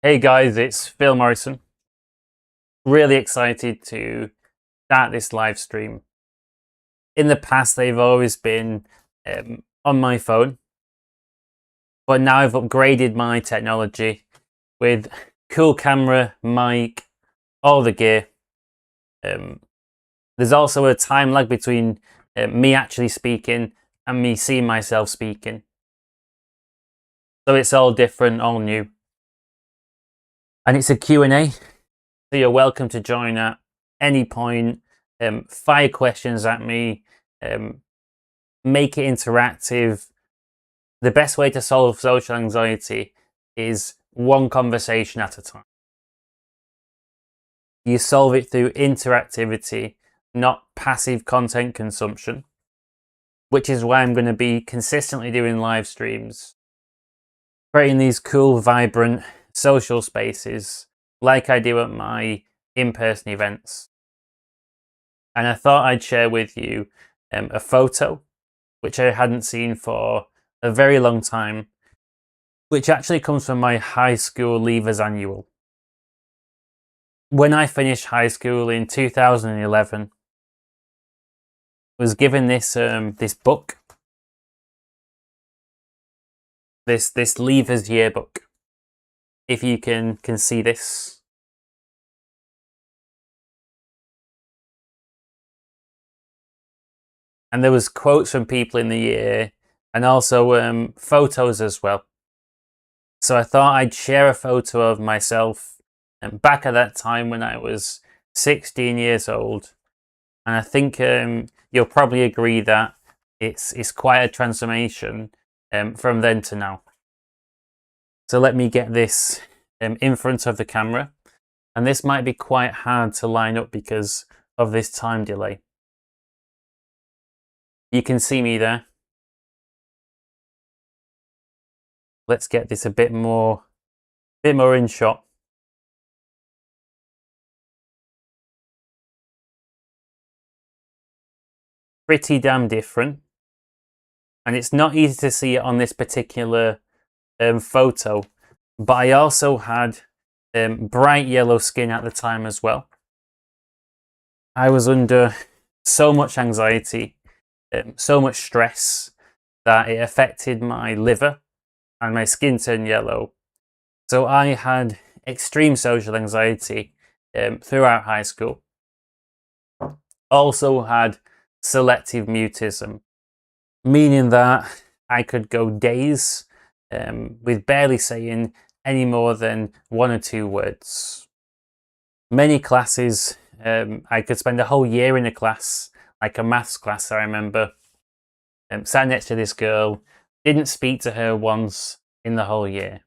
Hey guys, it's Phil Morrison. Really excited to start this live stream. In the past, they've always been on my phone, but now I've upgraded my technology with cool camera, mic, all the gear. There's also a time lag between me actually speaking and me seeing myself speaking. So it's all different, all new. And it's a Q&A, so you're welcome to join at any point. Fire questions at me, make it interactive. The best way to solve social anxiety is one conversation at a time. You solve it through interactivity, not passive content consumption, which is why I'm going to be consistently doing live streams, creating these cool, vibrant social spaces like I do at my in-person events. And I thought I'd share with you a photo which I hadn't seen for a very long time, which actually comes from my high school leavers annual. When I finished high school in 2011, I was given this this book, this leavers yearbook. If you can see this. And there was quotes from people in the year and also photos as well. So I thought I'd share a photo of myself back at that time when I was 16 years old. And I think you'll probably agree that it's quite a transformation from then to now. So let me get this in front of the camera. And this might be quite hard to line up because of this time delay. You can see me there. Let's get this a bit more in shot. Pretty damn different. And it's not easy to see it on this particular photo, but I also had bright yellow skin at the time as well. I was under so much anxiety, so much stress that it affected my liver and my skin turned yellow. So I had extreme social anxiety throughout high school. Also had selective mutism, meaning that I could go days with barely saying any more than one or two words. Many classes, I could spend a whole year in a class, like a maths class, I remember. Sat next to this girl, didn't speak to her once in the whole year.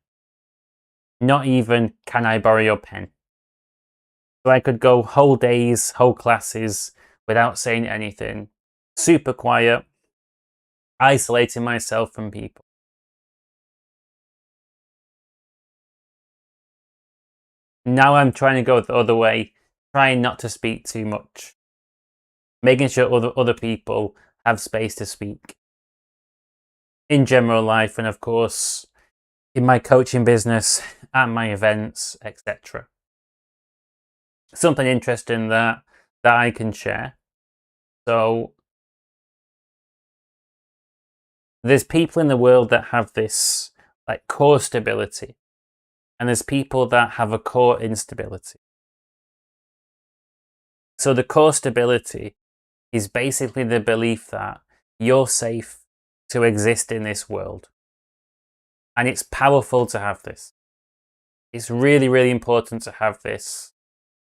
Not even, can I borrow your pen? So I could go whole days, whole classes without saying anything. Super quiet, isolating myself from people. Now I'm trying to go the other way, trying not to speak too much. Making sure other people have space to speak. In general life, and of course, in my coaching business, at my events, etc. Something interesting that I can share. So there's people in the world that have this like core stability, and there's people that have a core instability. So the core stability is basically the belief that you're safe to exist in this world. And it's powerful to have this. It's really, really important to have this.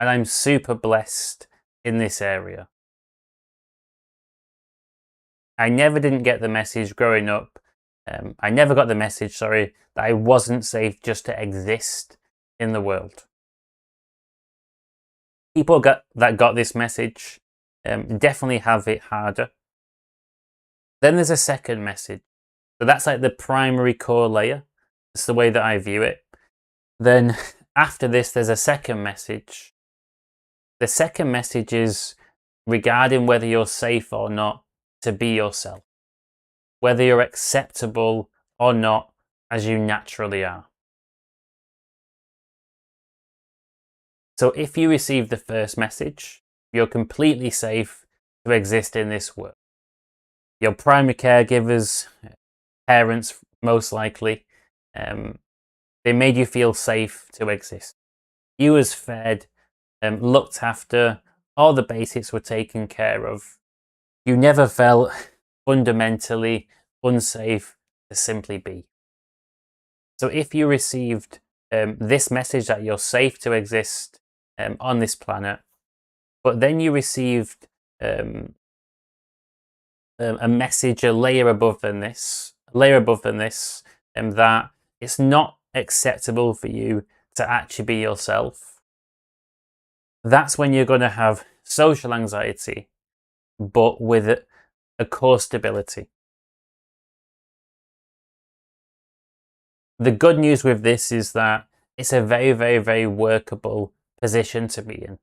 And I'm super blessed in this area. I never didn't get the message growing up. I never got the message, that I wasn't safe just to exist in the world. People that got this message definitely have it harder. Then there's a second message. So that's like the primary core layer. It's the way that I view it. Then after this, there's a second message. The second message is regarding whether you're safe or not to be yourself. Whether you're acceptable or not as you naturally are. So if you receive the first message, you're completely safe to exist in this world. Your primary caregivers, parents most likely, they made you feel safe to exist. You was fed, looked after, all the basics were taken care of. You never felt fundamentally unsafe to simply be. So if you received this message that you're safe to exist on this planet, but then you received a message a layer above than this, that it's not acceptable for you to actually be yourself, that's when you're going to have social anxiety, but with a core stability. The good news with this is that it's a very, very, very workable position to be in.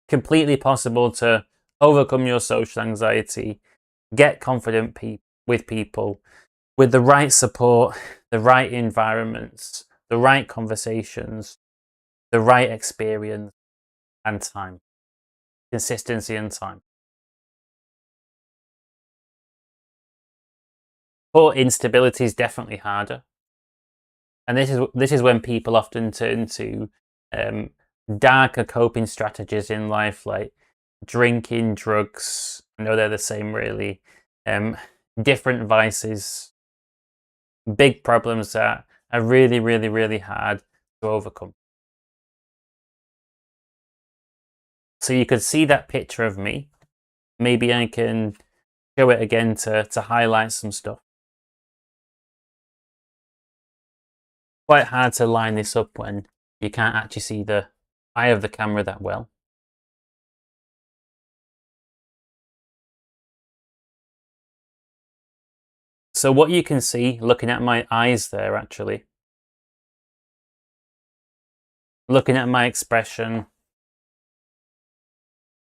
Completely possible to overcome your social anxiety, get confident with people, with the right support, the right environments, the right conversations, the right experience and time. Consistency and time. But instability is definitely harder. And this is when people often turn to darker coping strategies in life, like drinking, drugs. I know they're the same, really. Different vices, big problems that are really, really, really hard to overcome. So you could see that picture of me. Maybe I can show it again to highlight some stuff. Quite hard to line this up when you can't actually see the eye of the camera that well. So what you can see looking at my eyes there, actually, looking at my expression,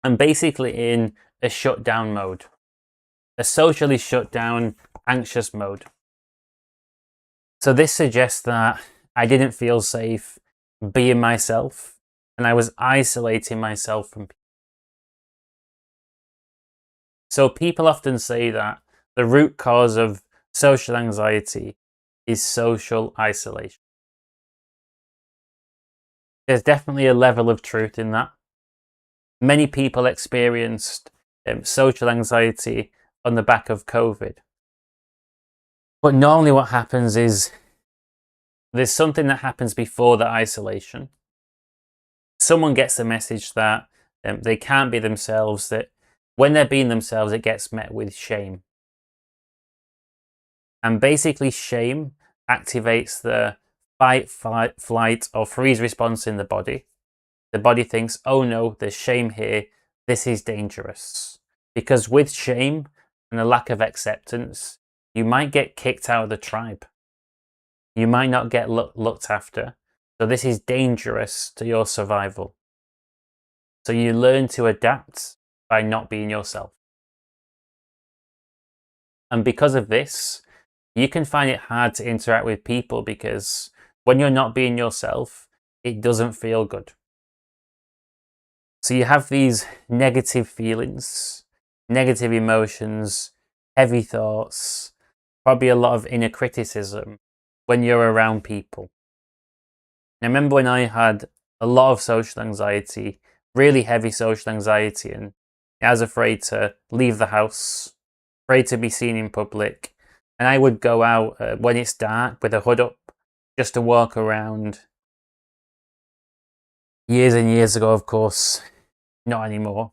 I'm basically in a shutdown mode, a socially shut down, anxious mode. So this suggests that I didn't feel safe being myself, and I was isolating myself from people. So people often say that the root cause of social anxiety is social isolation. There's definitely a level of truth in that. Many people experienced social anxiety on the back of COVID. But normally what happens is there's something that happens before the isolation. Someone gets a message that they can't be themselves, that when they're being themselves, it gets met with shame. And basically shame activates the fight, flight, or freeze response in the body. The body thinks, oh no, there's shame here, this is dangerous. Because with shame and a lack of acceptance, you might get kicked out of the tribe. You might not get looked after. So this is dangerous to your survival. So you learn to adapt by not being yourself. And because of this, you can find it hard to interact with people because when you're not being yourself, it doesn't feel good. So you have these negative feelings, negative emotions, heavy thoughts, probably a lot of inner criticism when you're around people. I remember when I had a lot of social anxiety, really heavy social anxiety, and I was afraid to leave the house, afraid to be seen in public. And I would go out when it's dark with a hood up just to walk around. Years and years ago, of course, not anymore.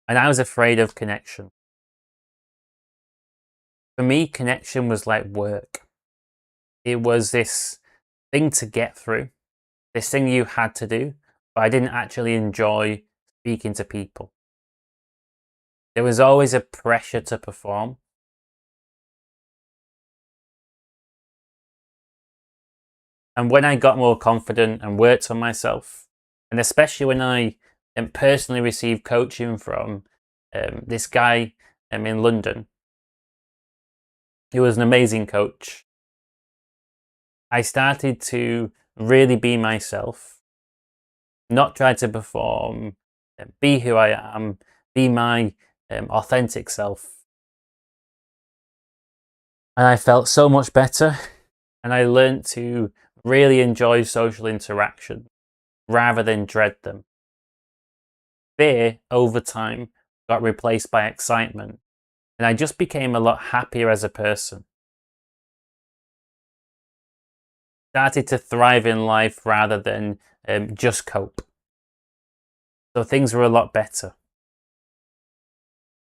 And I was afraid of connection. For me, connection was like work. It was this thing to get through, this thing you had to do, but I didn't actually enjoy speaking to people. There was always a pressure to perform. And when I got more confident and worked on myself, and especially when I personally received coaching from this guy in London, who was an amazing coach, I started to really be myself, not try to perform, be who I am, be my authentic self. And I felt so much better, and I learned to really enjoy social interaction rather than dread them. Fear, over time, got replaced by excitement, and I just became a lot happier as a person. Started to thrive in life rather than just cope. So things were a lot better.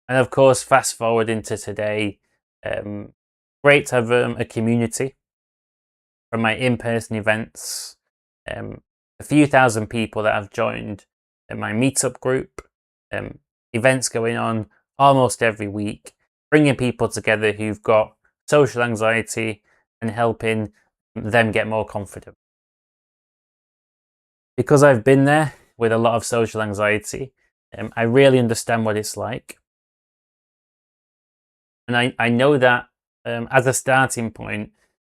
And of course, fast forward into today, great to have a community from my in-person events, a few thousand people that have joined my meetup group, events going on almost every week, bringing people together who've got social anxiety and helping them get more confident. Because I've been there with a lot of social anxiety, I really understand what it's like. And I know that as a starting point,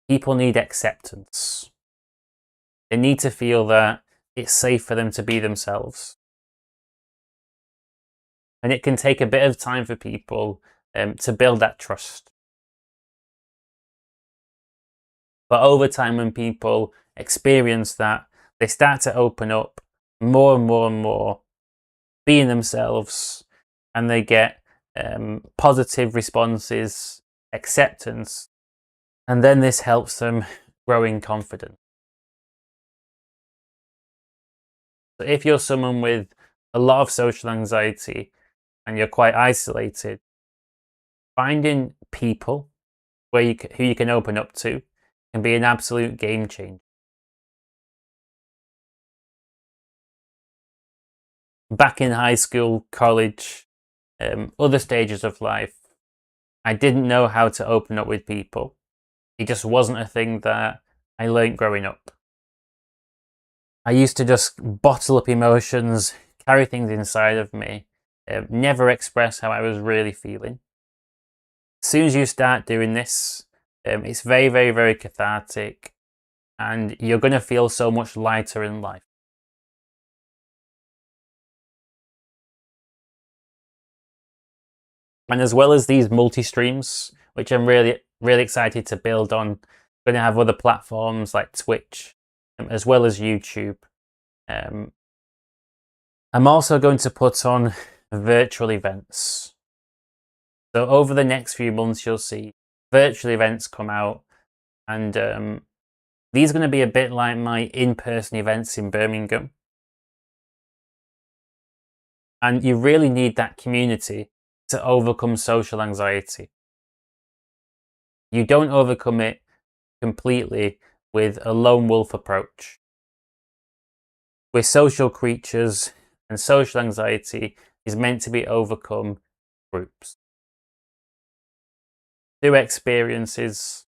people need acceptance. They need to feel that it's safe for them to be themselves. And it can take a bit of time for people to build that trust. But over time, when people experience that, they start to open up more and more and more, being themselves, and they get positive responses, acceptance, and then this helps them grow in confidence. So if you're someone with a lot of social anxiety and you're quite isolated, finding people who you can open up to can be an absolute game changer. Back in high school, college, other stages of life, I didn't know how to open up with people. It just wasn't a thing that I learned growing up. I used to just bottle up emotions, carry things inside of me, never express how I was really feeling. As soon as you start doing this, it's very, very, very cathartic, and you're going to feel so much lighter in life. And as well as these multi-streams, which I'm really, really excited to build on, I'm going to have other platforms like Twitch, as well as YouTube. I'm also going to put on virtual events. So over the next few months, you'll see virtual events come out, and these are going to be a bit like my in-person events in Birmingham. And you really need that community to overcome social anxiety. You don't overcome it completely with a lone wolf approach. We're social creatures, and social anxiety is meant to be overcome groups. Through experiences,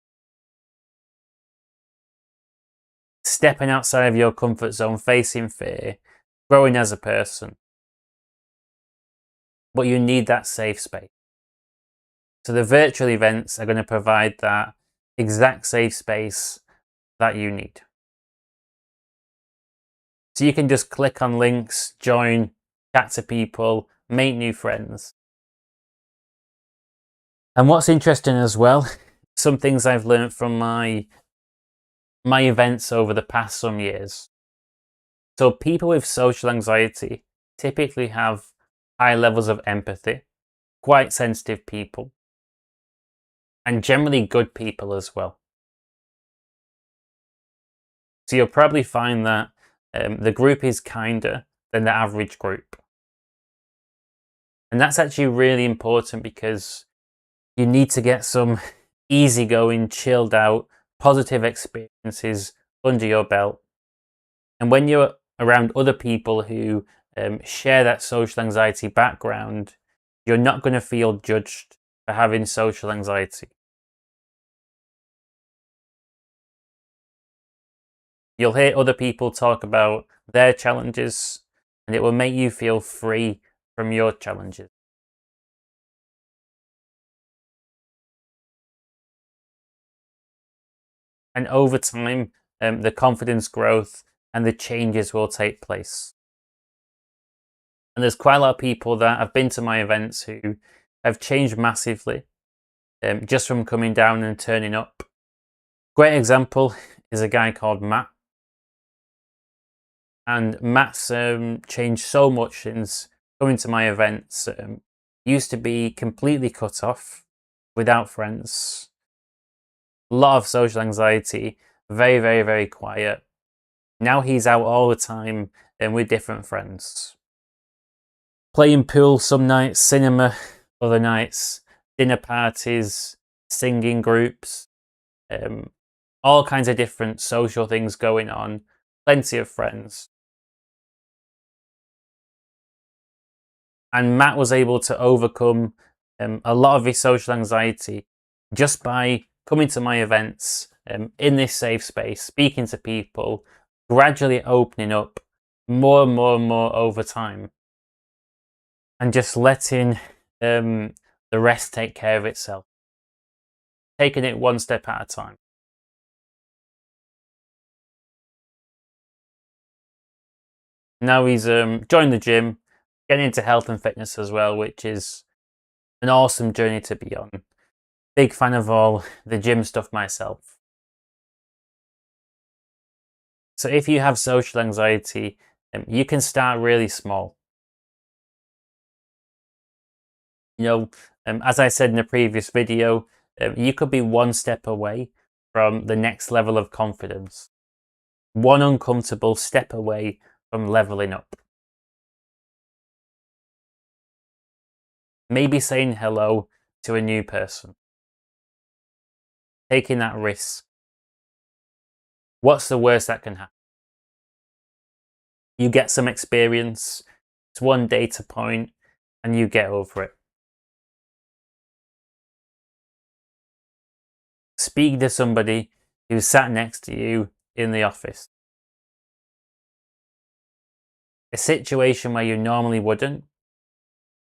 stepping outside of your comfort zone, facing fear, growing as a person. But you need that safe space. So the virtual events are going to provide that exact safe space that you need. So you can just click on links, join, chat to people, make new friends. And what's interesting as well, some things I've learned from my events over the past some years. So people with social anxiety typically have high levels of empathy, quite sensitive people, and generally good people as well. So you'll probably find that the group is kinder than the average group. And that's actually really important because you need to get some easygoing, chilled out, positive experiences under your belt. And when you're around other people who share that social anxiety background, you're not going to feel judged for having social anxiety. You'll hear other people talk about their challenges, and it will make you feel free from your challenges. And over time, the confidence growth and the changes will take place. And there's quite a lot of people that have been to my events who have changed massively just from coming down and turning up. Great example is a guy called Matt. And Matt's changed so much since coming to my events. Used to be completely cut off, without friends. A lot of social anxiety, very, very, very quiet. Now he's out all the time with different friends. Playing pool some nights, cinema other nights, dinner parties, singing groups, all kinds of different social things going on, plenty of friends. And Matt was able to overcome a lot of his social anxiety just by coming to my events in this safe space, speaking to people, gradually opening up more and more and more over time, and just letting the rest take care of itself, taking it one step at a time. Now he's joined the gym, getting into health and fitness as well, which is an awesome journey to be on. Big fan of all the gym stuff myself. So if you have social anxiety, you can start really small. You know, as I said in a previous video, you could be one step away from the next level of confidence. One uncomfortable step away from leveling up. Maybe saying hello to a new person. Taking that risk. What's the worst that can happen? You get some experience, it's one data point, and you get over it. Speak to somebody who's sat next to you in the office. A situation where you normally wouldn't,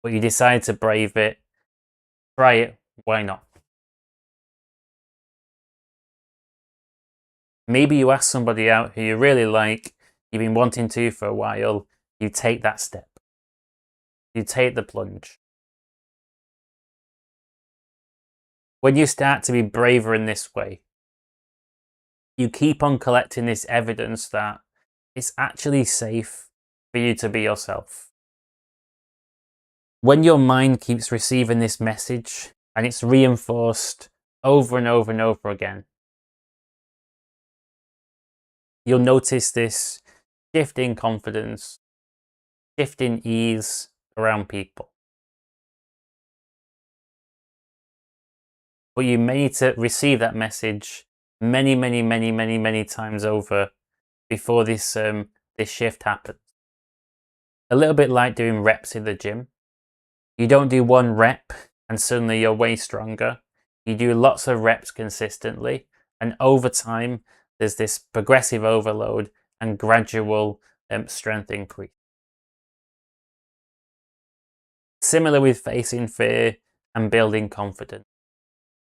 but you decide to brave it. Try it, why not? Maybe you ask somebody out who you really like, you've been wanting to for a while, you take that step. You take the plunge. When you start to be braver in this way, you keep on collecting this evidence that it's actually safe for you to be yourself. When your mind keeps receiving this message and it's reinforced over and over and over again, you'll notice this shift in confidence, shift in ease around people. But you may need to receive that message many, many, many, many, many times over before this shift happens. A little bit like doing reps in the gym. You don't do one rep and suddenly you're way stronger. You do lots of reps consistently, and over time there's this progressive overload and gradual strength increase. Similar with facing fear and building confidence.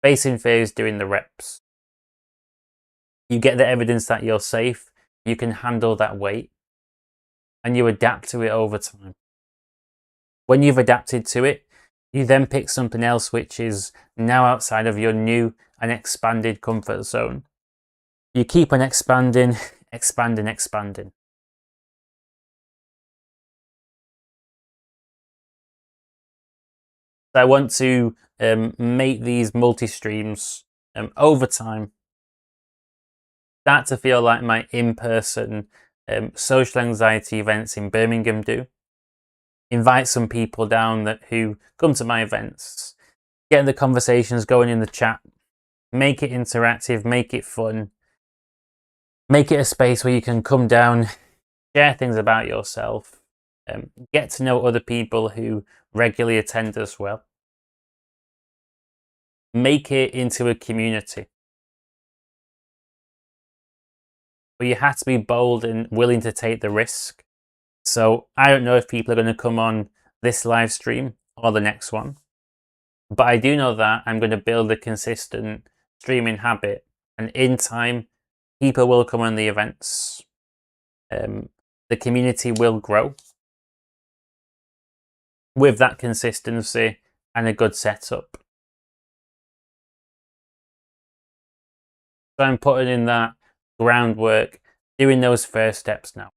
Facing fear is doing the reps. You get the evidence that you're safe, you can handle that weight, and you adapt to it over time. When you've adapted to it, you then pick something else which is now outside of your new and expanded comfort zone. You keep on expanding, expanding, expanding. So I want to make these multi-streams over time start to feel like my in-person social anxiety events in Birmingham do. Invite some people down who come to my events, get the conversations going in the chat, make it interactive, make it fun, make it a space where you can come down, share things about yourself, get to know other people who regularly attend as well. Make it into a community. But you have to be bold and willing to take the risk. So I don't know if people are going to come on this live stream or the next one. But I do know that I'm going to build a consistent streaming habit. And in time, People will come on the events. The community will grow with that consistency and a good setup. So I'm putting in that groundwork, doing those first steps now.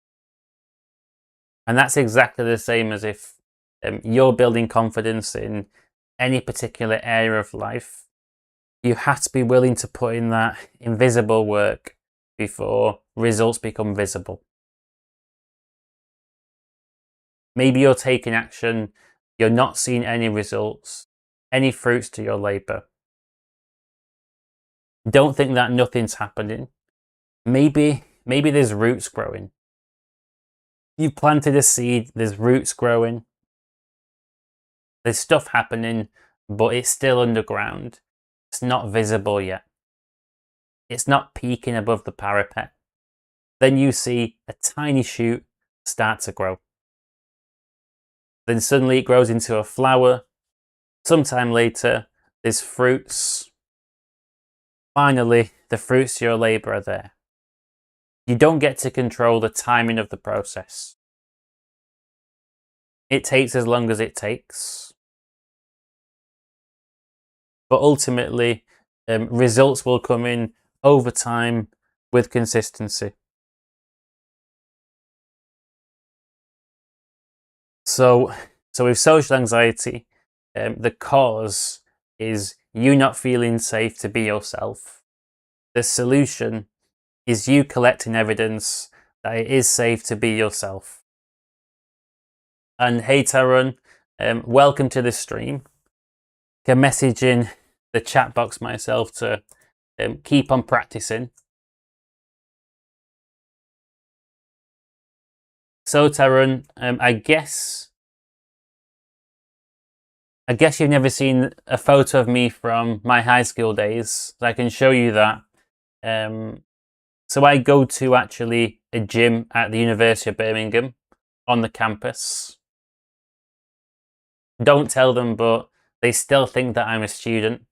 And that's exactly the same as if you're building confidence in any particular area of life. You have to be willing to put in that invisible work before results become visible. Maybe you're taking action, you're not seeing any results, any fruits to your labor. Don't think that nothing's happening. Maybe there's roots growing. You've planted a seed, there's roots growing. There's stuff happening, but it's still underground. It's not visible yet. It's not peeking above the parapet. Then you see a tiny shoot start to grow. Then suddenly it grows into a flower. Sometime later, there's fruits. Finally, the fruits of your labor are there. You don't get to control the timing of the process. It takes as long as it takes. But ultimately, results will come in over time with consistency. So with social anxiety, the cause is you not feeling safe to be yourself. The solution is you collecting evidence that it is safe to be yourself. And hey Taron, welcome to the stream. I can message in the chat box myself to keep on practicing. So Taron, I guess you've never seen a photo of me from my high school days. So I can show you that. So I go to actually a gym at the University of Birmingham on the campus. Don't tell them, but they still think that I'm a student.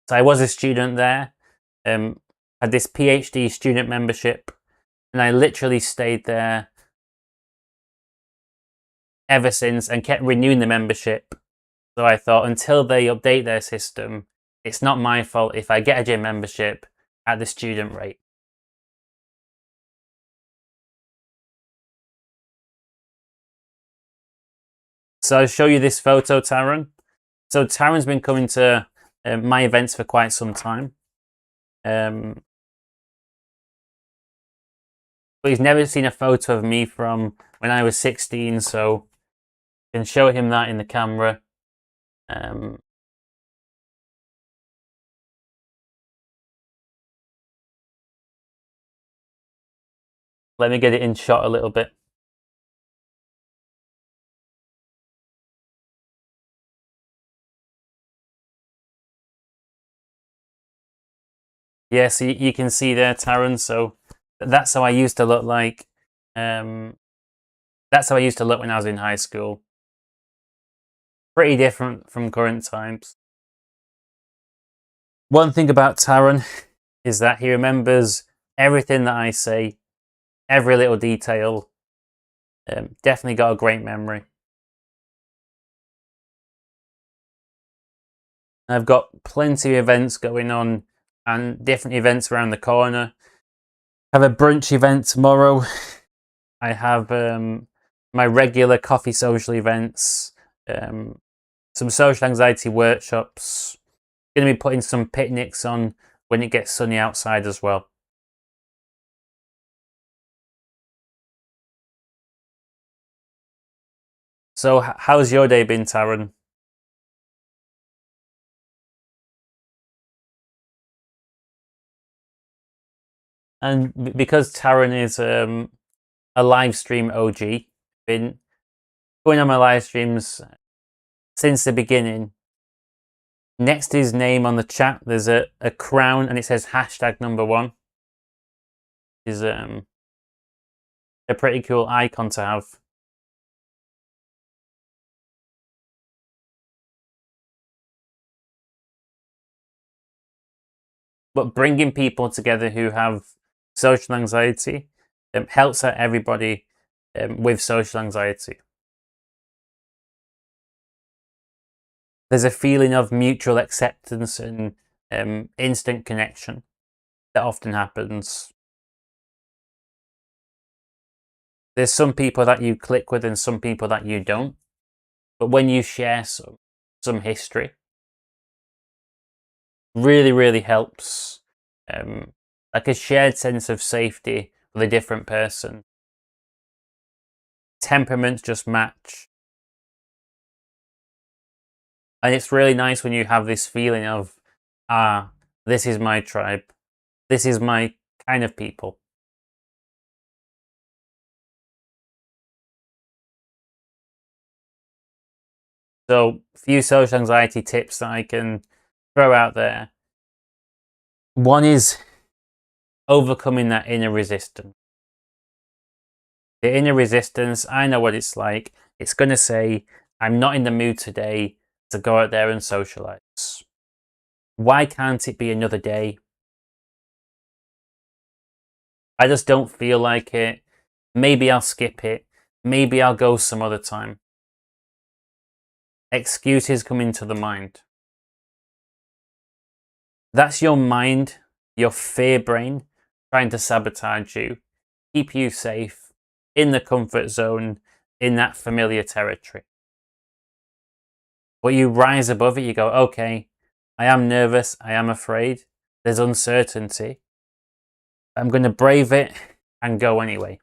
So I was a student there, had this PhD student membership, and I literally stayed there ever since and kept renewing the membership. So I thought until they update their system, it's not my fault if I get a gym membership at the student rate. So I'll show you this photo, Taron. So Taron's been coming to my events for quite some time. But he's never seen a photo of me from when I was 16, so I can show him that in the camera. Let me get it in shot a little bit. Yeah, so you can see there, Taron. So that's how I used to look like. That's how I used to look when I was in high school. Pretty different from current times. One thing about Taron is that he remembers everything that I say, every little detail. Definitely got a great memory. I've got plenty of events going on and different events around the corner. I have a brunch event tomorrow. I have my regular coffee social events, some social anxiety workshops. Going to be putting some picnics on when it gets sunny outside as well. So how's your day been, Taron? And because Taron is a live stream OG, been going on my live streams since the beginning. Next to his name on the chat, there's a crown and it says #1. Is a pretty cool icon to have. But bringing people together who have social anxiety helps out everybody with social anxiety. There's a feeling of mutual acceptance and instant connection that often happens. There's some people that you click with and some people that you don't. But when you share some history, really, really helps. Like a shared sense of safety with a different person. Temperaments just match. And it's really nice when you have this feeling of, this is my tribe. This is my kind of people. So, a few social anxiety tips that I can throw out there. One is overcoming that inner resistance. The inner resistance, I know what it's like. It's going to say, I'm not in the mood today to go out there and socialize. Why can't it be another day? I just don't feel like it. Maybe I'll skip it. Maybe I'll go some other time. Excuses come into the mind. That's your mind, your fear brain, trying to sabotage you, keep you safe, in the comfort zone, in that familiar territory. But you rise above it, you go, okay, I am nervous, I am afraid, there's uncertainty. I'm going to brave it and go anyway.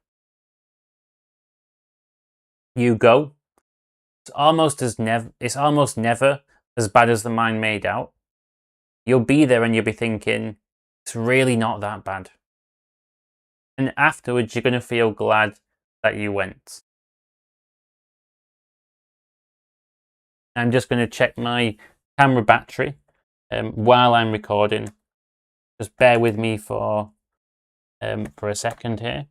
You go. It's almost never as bad as the mind made out. You'll be there and you'll be thinking, it's really not that bad. And afterwards, you're going to feel glad that you went. I'm just going to check my camera battery while I'm recording. Just bear with me for a second here.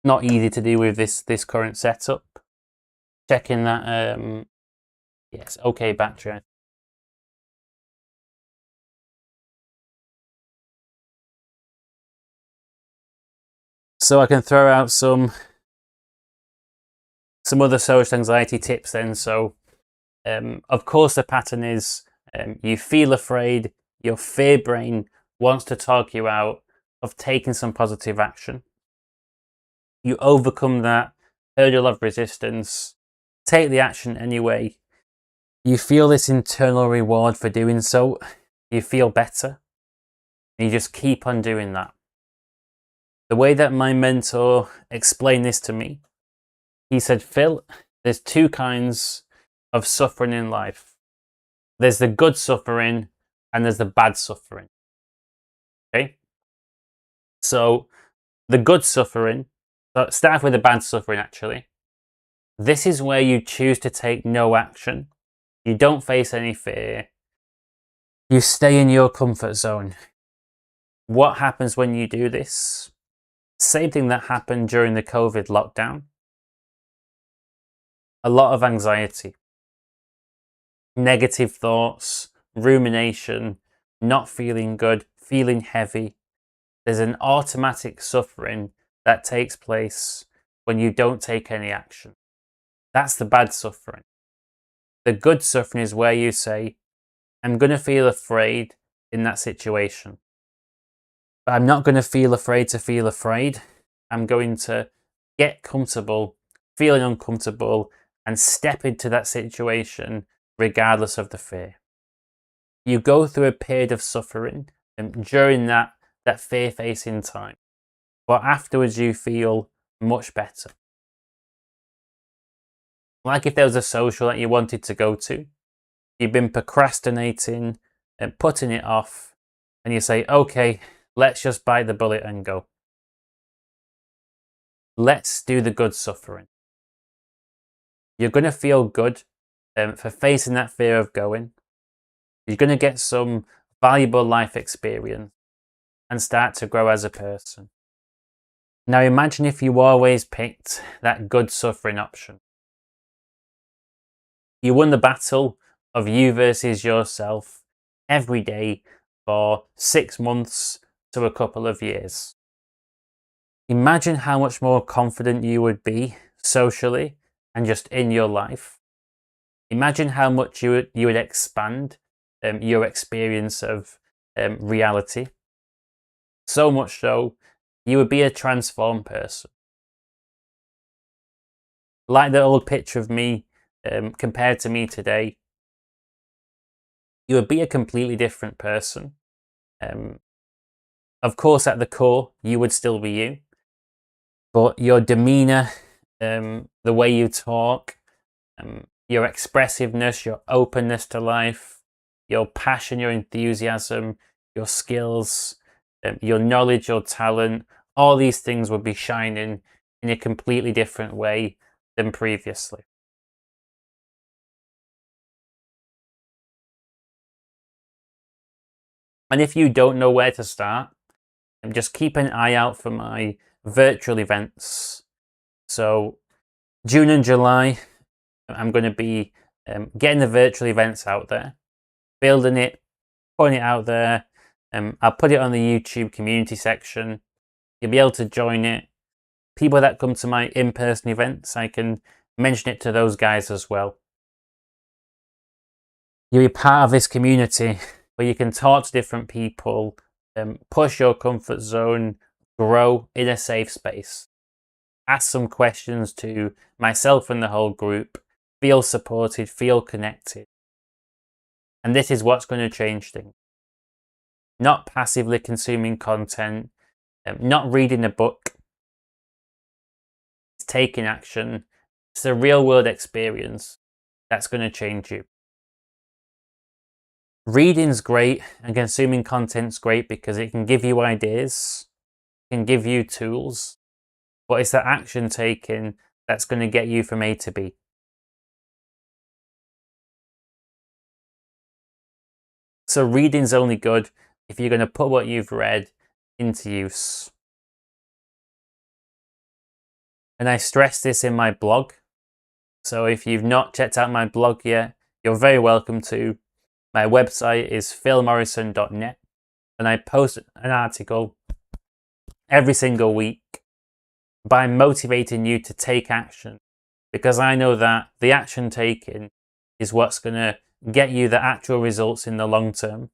Not easy to do with this current setup. Checking that, yes, okay battery. So I can throw out some other social anxiety tips then. So, of course, the pattern is you feel afraid, your fear brain wants to talk you out of taking some positive action. You overcome that hurdle of resistance, take the action anyway. You feel this internal reward for doing so. You feel better. You just keep on doing that. The way that my mentor explained this to me, he said, Phil, there's two kinds of suffering in life. There's the good suffering and there's the bad suffering. Okay? So the good suffering, start with the bad suffering actually. This is where you choose to take no action. You don't face any fear. You stay in your comfort zone. What happens when you do this? Same thing that happened during the COVID lockdown. A lot of anxiety, negative thoughts, rumination, not feeling good, feeling heavy. There's an automatic suffering that takes place when you don't take any action. That's the bad suffering. The good suffering is where you say, I'm going to feel afraid in that situation. But I'm not going to feel afraid to feel afraid. I'm going to get comfortable, feeling uncomfortable, and step into that situation regardless of the fear. You go through a period of suffering during that fear-facing time. But afterwards you feel much better. Like if there was a social that you wanted to go to, you've been procrastinating and putting it off, and you say, okay, let's just bite the bullet and go. Let's do the good suffering. You're going to feel good for facing that fear of going. You're going to get some valuable life experience and start to grow as a person. Now imagine if you always picked that good suffering option. You won the battle of you versus yourself every day for 6 months to a couple of years. Imagine how much more confident you would be socially and just in your life. Imagine how much you would expand your experience of reality. So much so, you would be a transformed person. Like the old picture of me compared to me today, you would be a completely different person. Of course, at the core, you would still be you, but your demeanor, the way you talk, your expressiveness, your openness to life, your passion, your enthusiasm, your skills, your knowledge, your talent, all these things would be shining in a completely different way than previously. And if you don't know where to start, just keep an eye out for my virtual events. So June and July, I'm going to be getting the virtual events out there, building it, putting it out there. I'll put it on the YouTube community section. You'll be able to join it. People that come to my in-person events, I can mention it to those guys as well. You'll be part of this community where you can talk to different people, push your comfort zone, grow in a safe space. Ask some questions to myself and the whole group. Feel supported, feel connected. And this is what's going to change things. Not passively consuming content, not reading a book. It's taking action. It's a real world experience that's going to change you. Reading's great and consuming content's great because it can give you ideas, can give you tools, but it's the action taking that's going to get you from A to B. So reading's only good if you're going to put what you've read into use. And I stress this in my blog. So if you've not checked out my blog yet, you're very welcome to. My website is philmorrison.net, and I post an article every single week by motivating you to take action, because I know that the action taken is what's going to get you the actual results in the long term.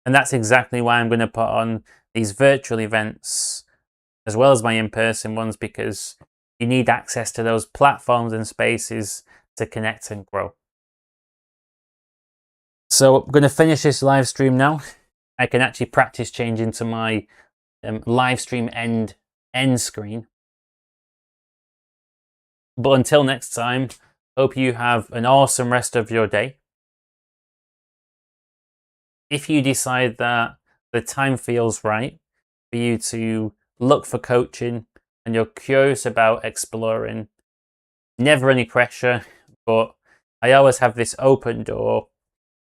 And that's exactly why I'm going to put on these virtual events as well as my in-person ones, because you need access to those platforms and spaces to connect and grow. So I'm going to finish this live stream now. I can actually practice changing to my live stream end screen. But until next time, hope you have an awesome rest of your day. If you decide that the time feels right for you to look for coaching and you're curious about exploring, never any pressure, but I always have this open door.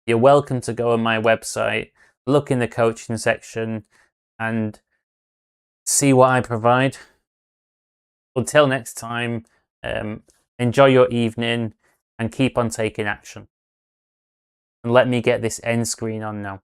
You're welcome to go on my website, look in the coaching section and see what I provide. Until next time, enjoy your evening and keep on taking action. And let me get this end screen on now.